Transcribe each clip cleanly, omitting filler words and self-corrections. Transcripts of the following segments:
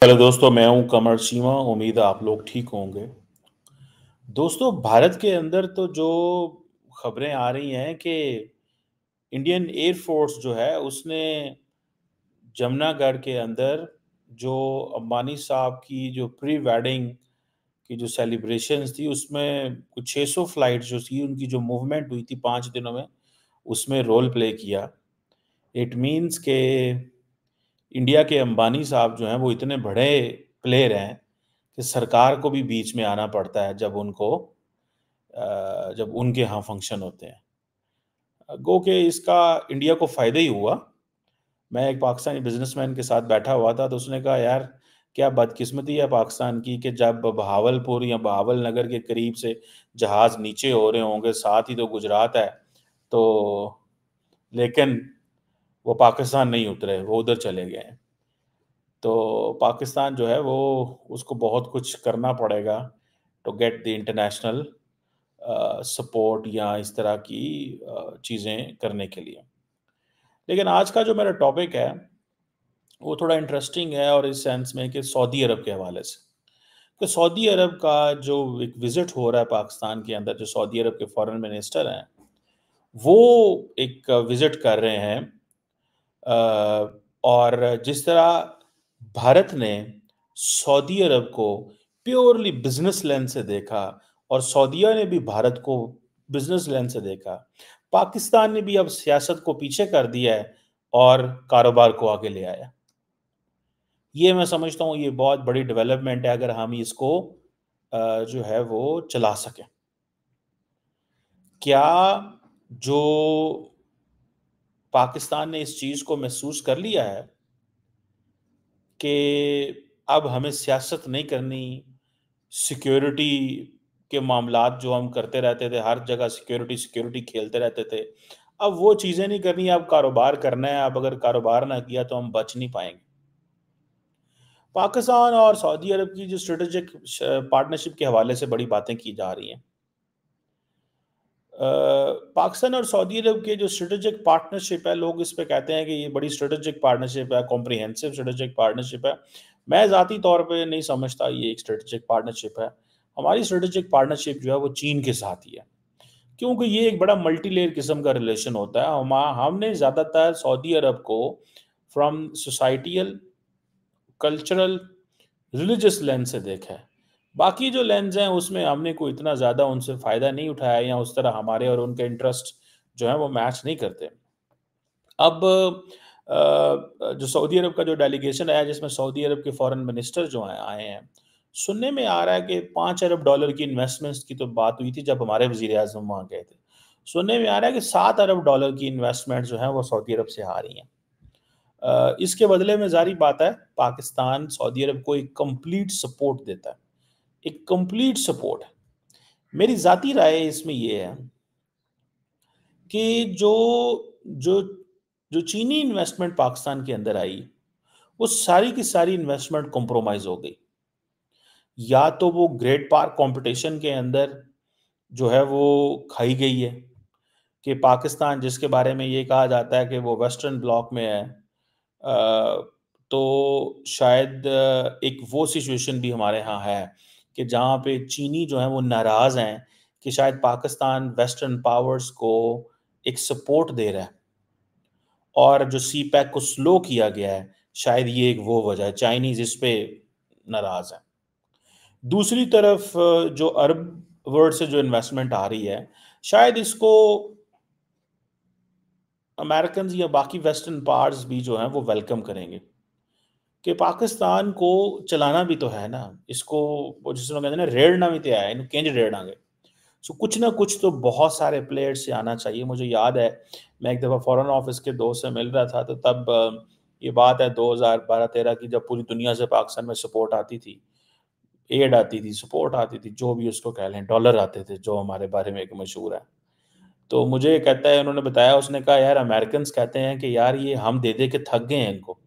Hello दोस्तों, मैं हूं कमर सीमा। उम्मीद है आप लोग ठीक होंगे। दोस्तों, भारत के अंदर तो जो खबरें आ रही हैं कि इंडियन एयर फोर्स जो है उसने जमनागढ़ के अंदर जो अंबानी साहब की जो प्री वेडिंग की जो सेलिब्रेशंस थी उसमें कुछ 600 फ्लाइट जो थी उनकी जो मूवमेंट हुई थी 5 दिनों में, उसमें रोल प्ले किया। इट मीन्स के इंडिया के अंबानी साहब जो हैं वो इतने बड़े प्लेयर हैं कि सरकार को भी बीच में आना पड़ता है जब उनके यहाँ फंक्शन होते हैं। गो के इसका इंडिया को फ़ायदा ही हुआ। मैं एक पाकिस्तानी बिजनेसमैन के साथ बैठा हुआ था तो उसने कहा, यार क्या बदकिस्मती है पाकिस्तान की कि जब बहावलपुर या बहावल नगर के करीब से जहाज़ नीचे हो रहे होंगे, साथ ही तो गुजरात है, तो लेकिन वो पाकिस्तान नहीं उतरे, वो उधर चले गए हैं। तो पाकिस्तान जो है वो उसको बहुत कुछ करना पड़ेगा to get the international support या इस तरह की चीज़ें करने के लिए। लेकिन आज का जो मेरा टॉपिक है वो थोड़ा इंटरेस्टिंग है, और इस सेंस में कि सऊदी अरब के हवाले से। कि सऊदी अरब का जो एक विज़िट हो रहा है पाकिस्तान के अंदर, जो सऊदी अरब के फॉरेन मिनिस्टर हैं, वो एक विज़िट कर रहे हैं। और जिस तरह भारत ने सऊदी अरब को प्योरली बिजनेस लेंस से देखा और सऊदीया ने भी भारत को बिजनेस लेंस से देखा, पाकिस्तान ने भी अब सियासत को पीछे कर दिया है और कारोबार को आगे ले आया। ये मैं समझता हूँ ये बहुत बड़ी डेवलपमेंट है अगर हम इसको जो है वो चला सकें। क्या जो पाकिस्तान ने इस चीज़ को महसूस कर लिया है कि अब हमें सियासत नहीं करनी, सिक्योरिटी के मामलात जो हम करते रहते थे, हर जगह सिक्योरिटी, सिक्योरिटी खेलते रहते थे, अब वो चीज़ें नहीं करनी, अब कारोबार करना है, अब अगर कारोबार ना किया तो हम बच नहीं पाएँगे। पाकिस्तान और सऊदी अरब की जो स्ट्रेटेजिक पार्टनरशिप के हवाले से बड़ी बातें की जा रही हैं। पाकिस्तान और सऊदी अरब के जो स्ट्रेटेजिक पार्टनरशिप है, लोग इस पे कहते हैं कि ये बड़ी स्ट्रेटेजिक पार्टनरशिप है, कॉम्प्रिहेंसिव स्ट्रेटेजिक पार्टनरशिप है। मैं ज़ाती तौर पे नहीं समझता ये एक स्ट्रेटेजिक पार्टनरशिप है। हमारी स्ट्रेटेजिक पार्टनरशिप जो है वो चीन के साथ ही है, क्योंकि ये एक बड़ा मल्टी लेयर किस्म का रिलेशन होता है। हमने ज़्यादातर सऊदी अरब को from societal, cultural, religious lens से देखा है। बाकी जो लेंस हैं उसमें हमने कोई इतना ज़्यादा उनसे फ़ायदा नहीं उठाया या उस तरह हमारे और उनके इंटरेस्ट जो हैं वो मैच नहीं करते। अब जो सऊदी अरब का जो डेलीगेशन आया जिसमें सऊदी अरब के फॉरेन मिनिस्टर जो हैं आए हैं, सुनने में आ रहा है कि $5 अरब की इन्वेस्टमेंट्स की तो बात हुई थी जब हमारे वज़ीर-ए-आज़म वहाँ गए थे। सुनने में आ रहा है कि $7 अरब की इन्वेस्टमेंट जो है वो सऊदी अरब से आ रही हैं। इसके बदले में ज़ाहिर बात है पाकिस्तान सऊदी अरब को एक कंप्लीट सपोर्ट देता है, एक कंप्लीट सपोर्ट है। मेरी ज़ाती राय इसमें ये है कि जो जो चीनी इन्वेस्टमेंट पाकिस्तान के अंदर आई, वो सारी की सारी इन्वेस्टमेंट कॉम्प्रोमाइज़ हो गई। या तो वो ग्रेट पार्क कॉम्पिटिशन के अंदर जो है वो खाई गई है कि पाकिस्तान जिसके बारे में ये कहा जाता है कि वो वेस्टर्न ब्लॉक में है, तो शायद एक वो सिचुएशन भी हमारे यहाँ है कि जहाँ पे चीनी जो हैं वो नाराज़ हैं कि शायद पाकिस्तान वेस्टर्न पावर्स को एक सपोर्ट दे रहा है, और जो सी पैक को स्लो किया गया है, शायद ये एक वो वजह है, चाइनीज़ इस पे नाराज़ हैं। दूसरी तरफ जो अरब वर्ल्ड से जो इन्वेस्टमेंट आ रही है, शायद इसको अमेरिकन्स या बाकी वेस्टर्न पावर्स भी जो हैं वो वेलकम करेंगे कि पाकिस्तान को चलाना भी तो है ना, इसको वो जिस तरह कहते हैं ना रेड़ना भी तो है, इन्हें केंज रेड़ांगे। सो कुछ ना कुछ तो बहुत सारे प्लेयर्स से आना चाहिए। मुझे याद है मैं एक दफ़ा फॉरेन ऑफिस के दोस्त से मिल रहा था तो तब ये बात है 2012-13 की, जब पूरी दुनिया से पाकिस्तान में सपोर्ट आती थी, एड आती थी, सपोर्ट आती थी, जो भी उसको कह लें, डॉलर आते थे जो हमारे बारे में एक मशहूर है। तो मुझे कहता है, उन्होंने बताया, उसने कहा यार अमेरिकन्स कहते हैं कि यार ये हम दे-दे के थक गए हैं इनको।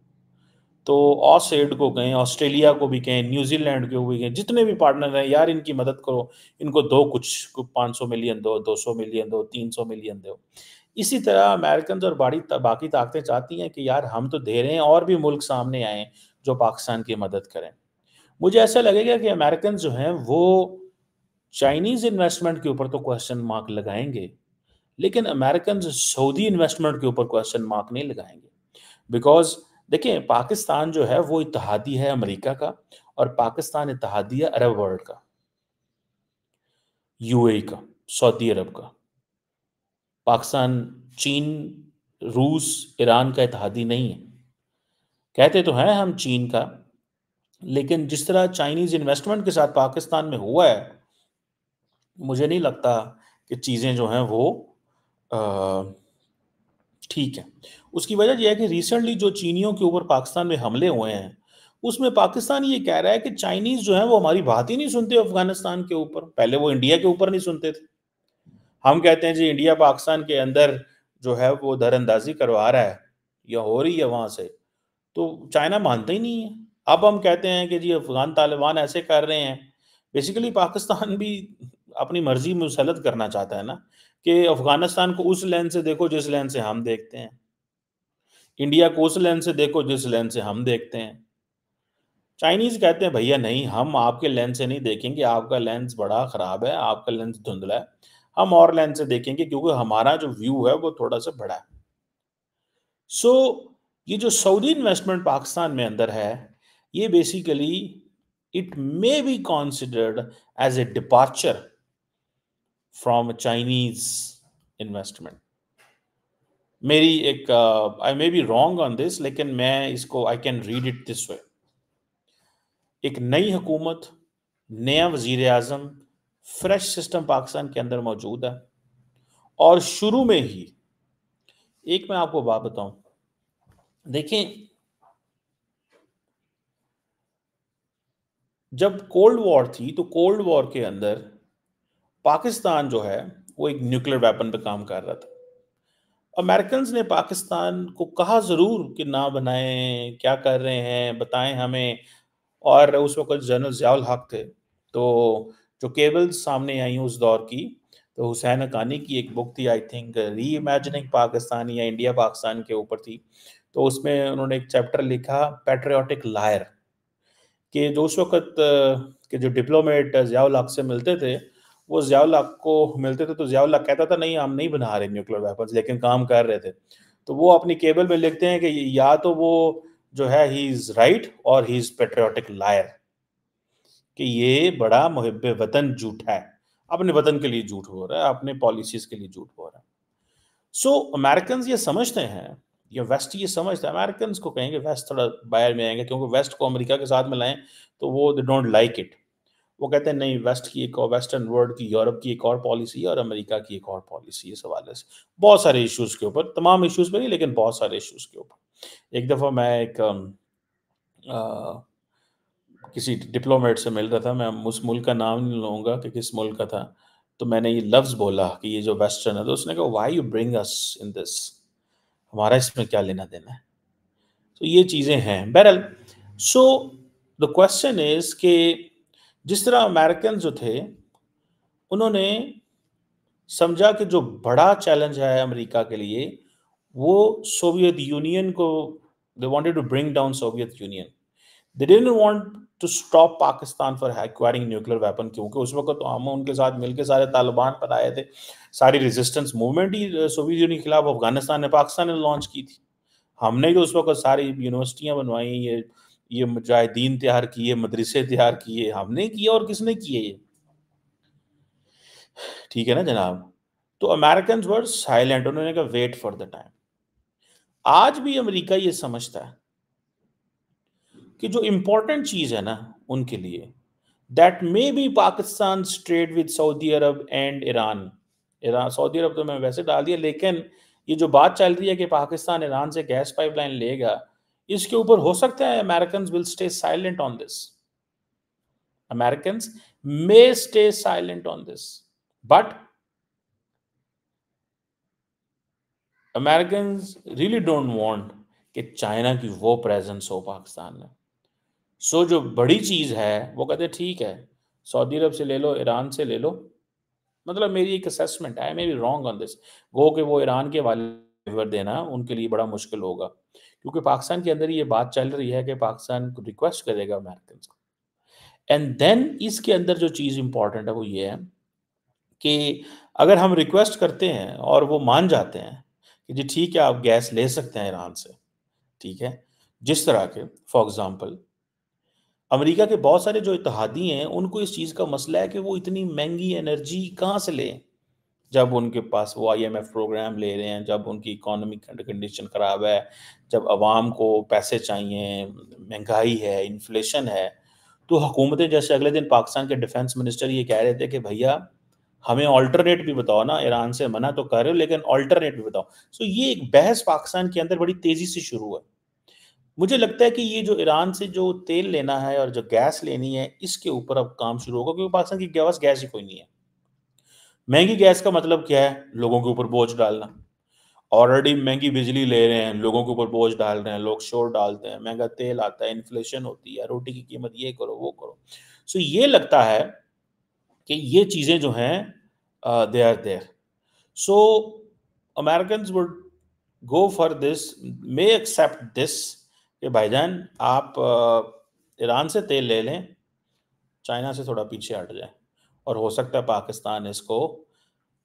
तो ऑसएड को कहें, ऑस्ट्रेलिया को भी कहें, न्यूज़ीलैंड को भी कहें, जितने भी पार्टनर हैं, यार इनकी मदद करो, इनको दो कुछ, 500 मिलियन दो, 200 मिलियन दो, 300 मिलियन दो। इसी तरह अमेरिकन्स और बाकी ताकतें चाहती हैं कि यार हम तो दे रहे हैं और भी मुल्क सामने आएँ, जो पाकिस्तान की मदद करें। मुझे ऐसा लगेगा कि अमेरिकन जो हैं वो चाइनीज़ इन्वेस्टमेंट के ऊपर तो क्वेश्चन मार्क लगाएँगे, लेकिन अमेरिकन सऊदी इन्वेस्टमेंट के ऊपर क्वेश्चन मार्क नहीं लगाएँगे। बिकॉज़ देखिए पाकिस्तान जो है वो इत्तेहादी है अमेरिका का और पाकिस्तान इत्तेहादी है अरब वर्ल्ड का, यूएई का, सऊदी अरब का। पाकिस्तान, चीन, रूस, ईरान का इत्तेहादी नहीं है। कहते तो हैं हम चीन का, लेकिन जिस तरह चाइनीज़ इन्वेस्टमेंट के साथ पाकिस्तान में हुआ है, मुझे नहीं लगता कि चीज़ें जो हैं वो अ, ठीक है। उसकी वजह ये है कि रिसेंटली जो चीनियों के ऊपर पाकिस्तान में हमले हुए हैं, उसमें पाकिस्तान ये कह रहा है कि चाइनीज़ जो हैं वो हमारी बात ही नहीं सुनते अफ़गानिस्तान के ऊपर। पहले वो इंडिया के ऊपर नहीं सुनते थे। हम कहते हैं जी इंडिया पाकिस्तान के अंदर जो है वो दर-अंदाज़ी करवा रहा है या हो रही है वहाँ से, तो चाइना मानता ही नहीं है। अब हम कहते हैं कि जी अफ़गान तालिबान ऐसे कर रहे हैं। बेसिकली पाकिस्तान भी अपनी मर्ज़ी मुसल्लत करना चाहता है ना, कि अफ़गानिस्तान को उस लेंस से देखो जिस लेंस से हम देखते हैं। इंडिया को उस लेंस से देखो जिस लेंस से हम देखते हैं। चाइनीज़ कहते हैं भैया नहीं हम आपके लेंस से नहीं देखेंगे, आपका लेंस बड़ा ख़राब है, आपका लेंस धुंधला है। हम और लेंस से देखेंगे क्योंकि हमारा जो व्यू है वो थोड़ा-सा बड़ा है। सो ये जो सऊदी इन्वेस्टमेंट पाकिस्तान में अंदर है, ये basically it may be considered as a departure from Chinese investment. मेरी एक I may be wrong on this लेकिन मैं इसको I can read it this way. एक नई हुकूमत, नया वज़ीर-ए-आज़म, फ्रेश सिस्टम पाकिस्तान के अंदर मौजूद है और शुरू में ही एक मैं आपको बात बताऊँ, देखें जब कोल्ड वॉर थी, तो कोल्ड वॉर के अंदर पाकिस्तान जो है, वो एक न्यूक्लियर वेपन पे काम कर रहा था। अमेरिकन्स ने पाकिस्तान को कहा ज़रूर कि ना बनाएँ, क्या कर रहे हैं, बताएँ हमें और उस वक़्त जनरल ज़िया-उल हक थे। तो जो केबल्स सामने आई उस दौर की, तो हुसैन हक्कानी की एक बुक थी आई थिंक री-इमेजिनिंग पाकिस्तान या इंडिया पाकिस्तान के ऊपर थी। तो उसमें उन्होंने एक चैप्टर लिखा पैट्रियोटिक लायर कि जो उस वक़्त के जो डिप्लोमेट ज़िया-उल हक से मिलते थे, वो ज़िया-उल हक को मिलते थे तो ज़िया-उल हक कहता था नहीं हम नहीं बना रहे न्यूक्लियर वेपन्स लेकिन काम कर रहे थे। तो वो अपनी केबल में लिखते हैं कि या तो वो जो है ही इज़ राइट और ही इज़ पैट्रियोटिक लायर कि ये बड़ा मुहिब्बे वतन झूठा है। अपने वतन के लिए झूठ बोल रहा है, अपने पॉलिसीज़ के लिए झूठ बोल रहा है। सो अमेरिकन्स ये समझते हैं, या वेस्ट ये समझता है, अमेरिकन्स को कहेंगे वेस्ट थोड़ा बाहर में आएँगे क्योंकि वेस्ट को अमेरिका के साथ मिलाएँ, तो वो दे डोंट लाइक इट। वो कहते हैं नहीं वेस्ट की एक और वेस्टर्न वर्ल्ड की, यूरोप की एक और पॉलिसी है और अमेरिका की एक और पॉलिसी है इस हवाले से। बहुत सारे इश्यूज़ के ऊपर, तमाम इश्यूज़ पे नहीं लेकिन बहुत सारे इश्यूज़ के ऊपर। एक दफ़ा मैं एक अ, किसी डिप्लोमेट से मिल रहा था, मैं उस मुल्क का नाम नहीं लूँगा कि किस मुल्क का था। तो मैंने ये लफ्ज़ बोला कि ये जो वेस्टर्न है, तो उसने कहा why you bring us in this? हमारा इसमें क्या लेना-देना है? तो ये चीज़ें हैं। बहरहाल सो द क्वेश्चन इज़ कि जिस तरह अमेरिकन जो थे, उन्होंने समझा कि जो बड़ा चैलेंज है अमेरिका के लिए, वो सोवियत यूनियन को they wanted to bring down Soviet Union. They didn't want to stop Pakistan for acquiring nuclear weapon क्योंकि उस वक़्त तो हम उनके साथ मिलके सारे तालिबान पर आए थे। सारी रेजिस्टेंस मूवमेंट ही सोवियत यूनियन के खिलाफ अफ़गानिस्तान ने, पाकिस्तान ने लॉन्च की थी। हमने तो उस वक़्त सारी यूनिवर्सिटियाँ बनवाई, ये मुजाहिदीन तैयार किए, मदरसे तैयार किए, हमने किए और किसने किए ये? ठीक है ना जनाब? तो अमेरिकन्स वर साइलेंट, उन्होंने कहा वेट फॉर द टाइम। आज भी अमेरिका ये समझता है कि जो इम्पोर्टेंट चीज़ है ना उनके लिए, that may be Pakistan trade with Saudi Arab and Iran. Iran Saudi Arab तो मैं वैसे डाल दिया, लेकिन ये जो बात चल रही है कि पाकिस्तान ईरान से गैस पाइपलाइन लेगा, इसके ऊपर हो सकता है Americans will stay silent on this. Americans may stay silent on this, but Americans really don't want कि चाइना की वो प्रेजेंस हो पाकिस्तान में। सो जो बड़ी चीज़ है, वो कहते हैं ठीक है, सऊदी अरब से ले लो, ईरान से ले लो। मतलब मेरी एक असेसमेंट है, I may be wrong on this. गो कि वो ईरान के हवाले देना उनके लिए बड़ा मुश्किल होगा, क्योंकि पाकिस्तान के अंदर ये बात चल रही है कि पाकिस्तान को रिक्वेस्ट करेगा अमेरिकन को। एंड देन इसके अंदर जो चीज़ इंपॉर्टेंट है वो ये है कि अगर हम रिक्वेस्ट करते हैं और वो मान जाते हैं कि जी ठीक है, आप गैस ले सकते हैं ईरान से, ठीक है। जिस तरह के फॉर एग्जांपल अमेरिका के बहुत सारे जो इत्तेहादी हैं, उनको इस चीज़ का मसला है कि वो इतनी महंगी एनर्जी कहाँ से लें? जब उनके पास वो आईएमएफ प्रोग्राम ले रहे हैं, जब उनकी इकोनॉमिक कंडीशन ख़राब है, जब अवाम को पैसे चाहिए, महंगाई है, इन्फ्लेशन है, तो हुकूमतें जैसे अगले दिन पाकिस्तान के डिफेंस मिनिस्टर ये कह रहे थे कि भैया हमें अल्टरनेट भी बताओ ना, ईरान से मना तो कर रहे हो लेकिन अल्टरनेट भी बताओ। सो ये एक बहस पाकिस्तान के अंदर बड़ी तेज़ी से शुरू हुआ। मुझे लगता है कि ये जो ईरान से जो तेल लेना है और जो गैस लेनी है, इसके ऊपर अब काम शुरू होगा क्योंकि पाकिस्तान के पास गैस ही कोई नहीं है। महँगी गैस का मतलब क्या है? लोगों के ऊपर बोझ डालना। ऑलरेडी महँगी बिजली ले रहे हैं, लोगों के ऊपर बोझ डाल रहे हैं, लोग शोर डालते हैं, महँगा तेल आता है, इन्फ्लेशन होती है, रोटी की कीमत ये करो, वो करो। सो ये लगता है कि ये चीज़ें जो हैं they are there. So Americans would go for this, may accept this कि भाईजान आप ईरान से तेल ले लें, चाइना से थोड़ा पीछे हट जाएँ और हो सकता है पाकिस्तान इसको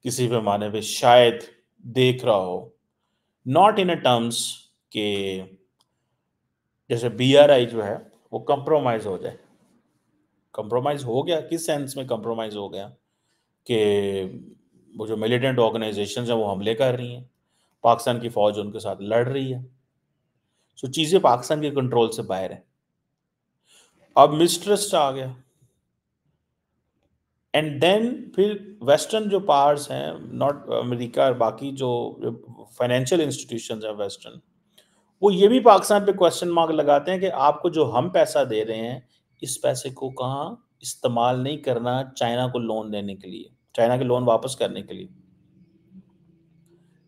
किसी पैमाने पे शायद देख रहा हो। नॉट इन अ टर्म्स कि जैसे बीआरआई जो है वो कंप्रोमाइज़ हो जाए। कंप्रोमाइज़ हो गया, किस सेंस में कंप्रोमाइज़ हो गया कि वो जो मिलिटेंट ऑर्गनाइज़ेशंस हैं वो हमले कर रही हैं, पाकिस्तान की फ़ौज उनके साथ लड़ रही है। सो चीज़ें पाकिस्तान के कंट्रोल से बाहर हैं। अब मिसट्रस्ट आ गया एंड देन फिर वेस्टर्न जो पावर्स हैं, नॉट अमेरिका और बाकी जो फाइनेंशियल इंस्टीट्यूशंस हैं वेस्टर्न, वो ये भी पाकिस्तान पे क्वेश्चन मार्क लगाते हैं कि आपको जो हम पैसा दे रहे हैं, इस पैसे को कहाँ इस्तेमाल नहीं करना चाइना को लोन देने के लिए, चाइना के लोन वापस करने के लिए,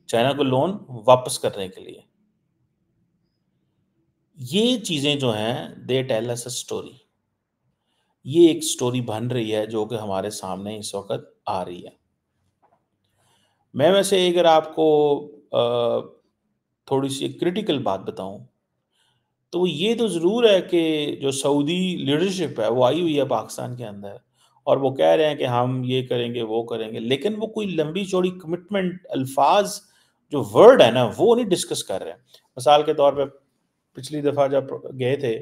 चाइना को लोन वापस करने के लिए। ये चीज़ें जो हैं they tell us a story. ये एक स्टोरी बन रही है जो कि हमारे सामने इस वक़्त आ रही है। मैं वैसे अगर आपको थोड़ी-सी क्रिटिकल बात बताऊँ तो ये तो ज़रूर है कि जो सऊदी लीडरशिप है, वो आई हुई है पाकिस्तान के अंदर और वो कह रहे हैं कि हम ये करेंगे, वो करेंगे, लेकिन वो कोई लंबी-चौड़ी कमिटमेंट अल्फ़ाज़ जो वर्ड है ना, वो नहीं डिस्कस कर रहे हैं। मिसाल के तौर पे पिछली दफ़ा जब गए थे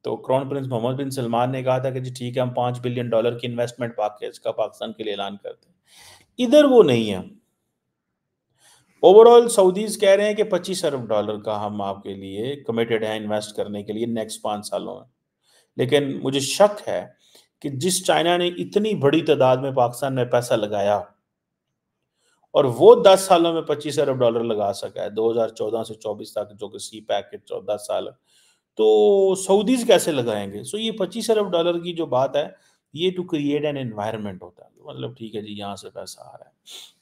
तो क्राउन प्रिंस मोहम्मद बिन सलमान ने कहा था कि जी ठीक है, हम $5 बिलियन की इन्वेस्टमेंट पैकेज का पाकिस्तान के लिए ऐलान करते हैं। इधर वो नहीं है। ओवरऑल सऊदीज़ कह रहे हैं कि $25 अरब का हम आपके लिए कमिटेड हैं इन्वेस्ट करने के लिए नेक्स्ट 5 सालों में। लेकिन मुझे शक है कि जिस चाइना ने इतनी बड़ी तादाद में पाकिस्तान में पैसा लगाया और वो 10 सालों में $25 अरब लगा सका है, 2014 से 24 तक जो कि सी पैक के 10 साल है। तो सऊदीज़ कैसे लगाएँगे? सो ये $25 अरब की जो बात है, ये टू क्रिएट एन एनवायरनमेंट होता है। मतलब ठीक है जी, यहाँ से पैसा आ रहा है।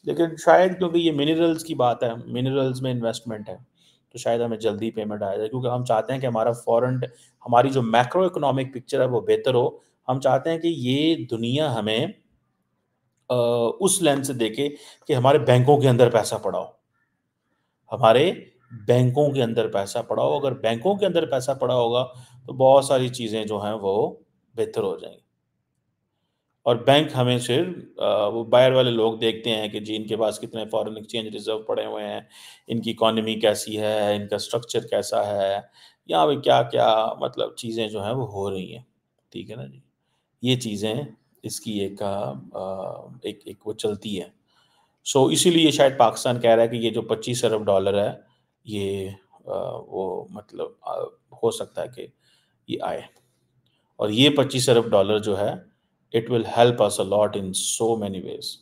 लेकिन शायद क्योंकि ये मिनरल्स की बात है, मिनरल्स में इन्वेस्टमेंट है, तो शायद हमें जल्दी पेमेंट आ जाए क्योंकि हम चाहते हैं कि हमारा फॉरेन हमारी जो मैक्रो इकोनॉमिक पिक्चर है वो बेहतर हो। हम चाहते हैं कि ये दुनिया हमें उस लेंस से देखे कि हमारे बैंकों के अंदर पैसा पड़ा हो। हमारे बैंकों के अंदर पैसा पड़ा हो, अगर बैंकों के अंदर पैसा पड़ा होगा, तो बहुत सारी चीज़ें जो हैं वो बेहतर हो जाएँगी। और बैंक हमें सिर्फ़ वो बाहर वाले लोग देखते हैं कि जी इनके पास कितने फ़ॉरेन एक्सचेंज रिज़र्व पड़े हुए हैं, इनकी इकोनॉमी कैसी है, इनका स्ट्रक्चर कैसा है, यहाँ पे क्या-क्या मतलब चीज़ें जो हैं वो हो रही हैं। ठीक है ना जी? ये चीज़ें इसकी एक एक वो चलती है। सो इसीलिए शायद पाकिस्तान कह रहा है कि ये जो $25 अरब है, ये वो मतलब हो सकता है कि ये आए और ये $25 अरब जो है, it will help us a lot in so many ways.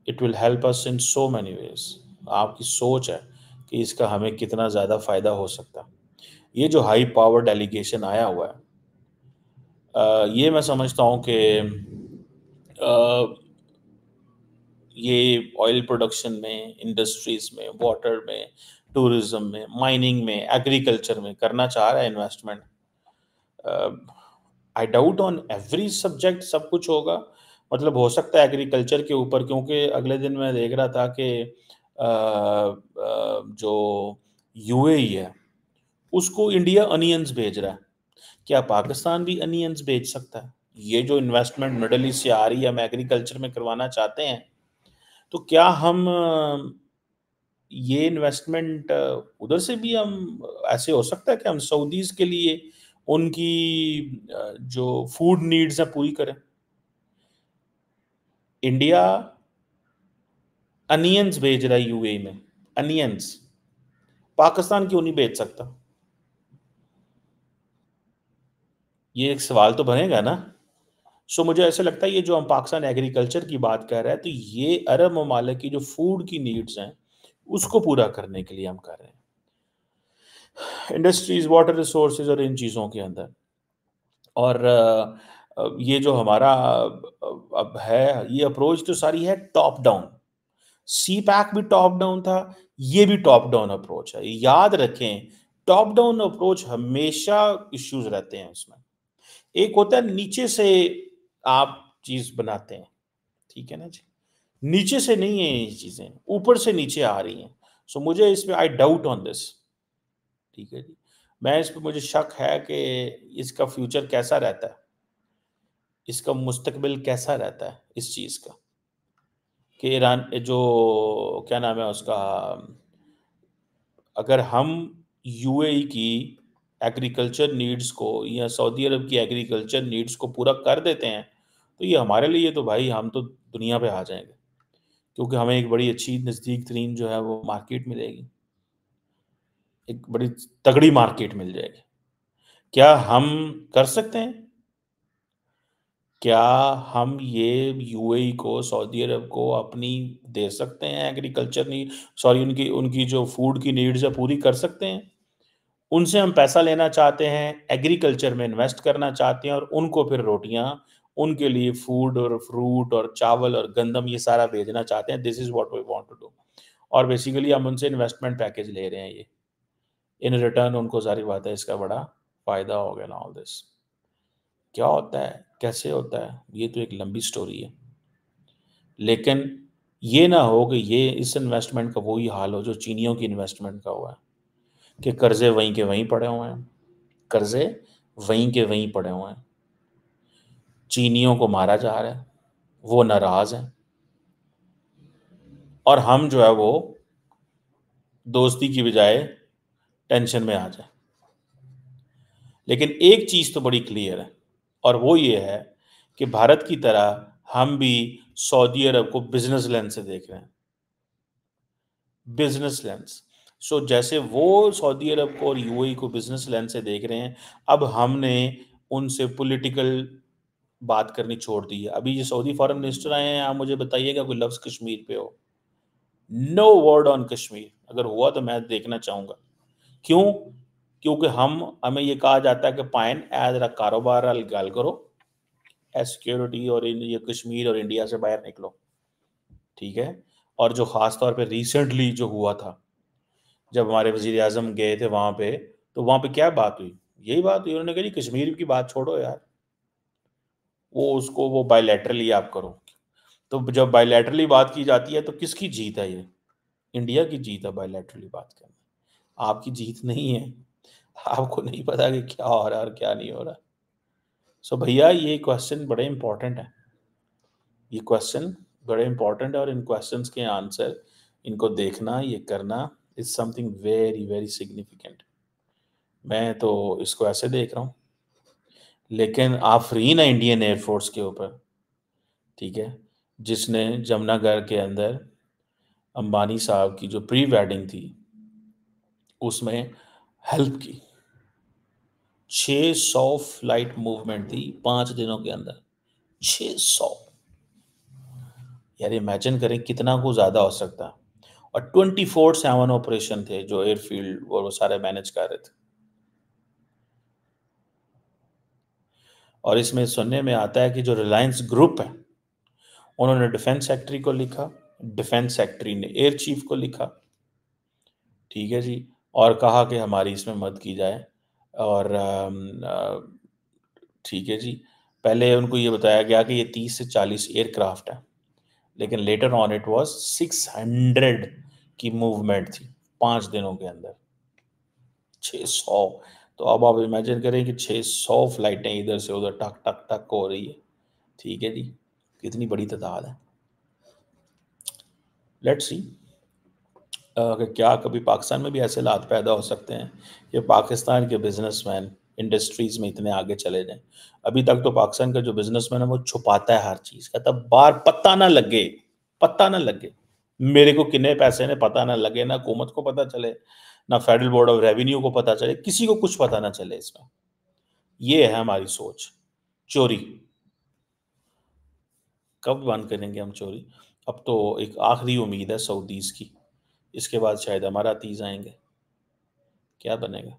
It will help us in so many ways. आपकी सोच है कि इसका हमें कितना ज़्यादा फ़ायदा हो सकता है। ये जो हाई पावर डेलीगेशन आया हुआ है ये मैं समझता हूँ कि अ ये ऑयल प्रोडक्शन में, इंडस्ट्रीज़ में, वाटर में, टूरिज़्म में, माइनिंग में, एग्रीकल्चर में करना चाह रहा है investment. I doubt on every subject सब कुछ होगा। मतलब हो सकता है एग्रीकल्चर के ऊपर क्योंकि अगले दिन मैं देख रहा था कि जो यूएई है उसको इंडिया अनियंस भेज रहा है। क्या पाकिस्तान भी अनियंस भेज सकता है? ये जो इन्वेस्टमेंट मिडल ईस्ट से आ रही है, हम एग्रीकल्चर में करवाना चाहते हैं, तो क्या हम ये इन्वेस्टमेंट उधर से भी हम ऐसे हो सकता है कि हम सऊदीज के लिए उनकी जो फूड नीड्स है पूरी करें? इंडिया अनियंस भेज रहा है यूएई में, अनियंस। पाकिस्तान क्यों नहीं भेज सकता? ये एक सवाल तो बनेगा ना। सो मुझे ऐसा लगता है ये जो हम पाकिस्तान एग्रीकल्चर की बात कर रहे हैं, तो ये अरब ममालिक की जो फूड की नीड्स हैं उसको पूरा करने के लिए हम कर रहे हैं, इंडस्ट्रीज, वाटर रिसोर्सेज और इन चीज़ों के अंदर। और ये जो हमारा अब है, ये अप्रोच तो सारी है टॉप डाउन। सी पैक भी टॉप डाउन था, ये भी टॉप डाउन अप्रोच है। याद रखें, टॉप डाउन अप्रोच हमेशा इश्यूज रहते हैं उसमें। एक होता है नीचे से आप चीज बनाते हैं, ठीक है ना जी। नीचे से नहीं है ये चीजें, ऊपर से नीचे आ रही हैं। सो मुझे इसमें आई डाउट ऑन दिस, ठीक है जी। मैं इस पे मुझे शक है कि इसका फ्यूचर कैसा रहता है, इसका मुस्तकबिल कैसा रहता है इस चीज़ का, कि ईरान जो क्या नाम है उसका, अगर हम यूएई की एग्रीकल्चर नीड्स को या सऊदी अरब की एग्रीकल्चर नीड्स को पूरा कर देते हैं, तो ये हमारे लिए तो भाई हम तो दुनिया पे आ जाएंगे, क्योंकि हमें एक बड़ी अच्छी नज़दीक तरीन जो है वो मार्केट मिलेगी, एक बड़ी तगड़ी मार्केट मिल जाएगी। क्या हम कर सकते हैं? क्या हम ये यूएई को, सऊदी अरब को अपनी दे सकते हैं एग्रीकल्चर नी सॉरी उनकी उनकी जो फूड की नीड्स है पूरी कर सकते हैं? उनसे हम पैसा लेना चाहते हैं, एग्रीकल्चर में इन्वेस्ट करना चाहते हैं और उनको फिर रोटियाँ, उनके लिए फूड और फ्रूट और चावल और गंदम ये सारा भेजना चाहते हैं। This is what we want to do. और बेसिकली हम उनसे इन्वेस्टमेंट पैकेज ले रहे हैं ये। इन रिटर्न उनको ज़ाहिर बात है इसका बड़ा फ़ायदा होगा इन ऑल दिस। क्या होता है, कैसे होता है, ये तो एक लंबी स्टोरी है। लेकिन ये ना हो कि ये इस इन्वेस्टमेंट का वही हाल हो जो चीनियों की इन्वेस्टमेंट का हुआ है, कि कर्ज़े वहीं के वहीं पड़े हुए हैं। कर्ज़े वहीं के वहीं पड़े हुए हैं। चीनियों को मारा जा रहा है, वो नाराज़ हैं और हम जो है वो दोस्ती की बजाय टेंशन में आ जाए। लेकिन एक चीज़ तो बड़ी क्लियर है और वो ये है कि भारत की तरह हम भी सऊदी अरब को बिज़नेस लेंस से देख रहे हैं। Business lens. सो जैसे वो सऊदी अरब को और यूएई को बिज़नेस लेंस से देख रहे हैं, अब हमने उनसे पॉलिटिकल बात करनी छोड़ दी है। अभी ये सऊदी फॉरेन मिनिस्टर आए हैं, आप मुझे बताइएगा कोई लफ्ज़ कश्मीर पे हो? No word on Kashmir. अगर हुआ तो मैं देखना चाहूँगा। क्यों? क्योंकि हमें ये कहा जाता है कि पाइन एज अ कारोबार गल करो, ए सिक्योरिटी और इन ये कश्मीर और इंडिया से बाहर निकलो, ठीक है? और जो ख़ास तौर पे रिसेंटली जो हुआ था, जब हमारे वज़ीर आज़म गए थे वहाँ पे, तो वहाँ पे क्या बात हुई? यही बात हुई, उन्होंने कहा जी कश्मीर की बात छोड़ो यार, वो बायलैटरली आप करो। तो जब बायलैटरली बात की जाती है तो किसकी जीत है ये? इंडिया की जीत है बायलैटरली बात करना। आपकी जीत नहीं है। आपको नहीं पता कि क्या हो रहा है और क्या नहीं हो रहा। सो भैया ये क्वेश्चन बड़े इंपॉर्टेंट है। ये क्वेश्चन बड़े इंपॉर्टेंट है और इन क्वेश्चंस के आंसर इनको देखना, ये करना is something very, very significant. मैं तो इसको ऐसे देख रहा हूँ। लेकिन आप फ्री ना इंडियन एयर फोर्स के ऊपर, ठीक है? जिसने जमुनागढ़ के अंदर अंबानी साहब की जो प्री वेडिंग थी, उसमें हेल्प की। 600 फ्लाइट मूवमेंट थी 5 दिनों के अंदर। 600। यार इमेजिन करें कितना कुछ ज़्यादा हो सकता है। और 24/7 ऑपरेशन थे जो एयरफील्ड और वो सारे मैनेज कर रहे थे। और इसमें सुनने में आता है कि जो रिलायंस ग्रुप है, उन्होंने डिफेंस सेक्रेटरी को लिखा, डिफेंस सेक्रेटरी ने एयर चीफ को लिखा, ठीक है जी, और कहा कि हमारी इसमें मदद की जाए। और ठीक है जी, पहले उनको ये बताया गया कि ये 30 से 40 एयरक्राफ्ट है, लेकिन लेटर ऑन इट वाज 600 की मूवमेंट थी 5 दिनों के अंदर, 600। तो अब आप इमेजिन करें कि 600 फ्लाइटें इधर से उधर टक टक टक हो रही है। ठीक है जी, कितनी बड़ी तादाद है। लेट्स सी कि क्या कभी पाकिस्तान में भी ऐसे हालात पैदा हो सकते हैं कि पाकिस्तान के बिजनेसमैन इंडस्ट्रीज में इतने आगे चले जाएं। अभी तक तो पाकिस्तान का जो बिजनेसमैन है वो छुपाता है हर चीज़ का, तब बार पता ना लगे, पता ना लगे मेरे को कितने पैसे ने पता ना लगे, ना हुकूमत को पता चले, ना फेडरल बोर्ड ऑफ रेवेन्यू को पता चले, किसी को कुछ पता ना चले इसमें। ये है हमारी सोच। चोरी कब बंद करेंगे हम चोरी? अब तो एक आखिरी उम्मीद है सऊदीज़ की, इसके बाद शायद अमारातीज़ आएंगे। क्या बनेगा?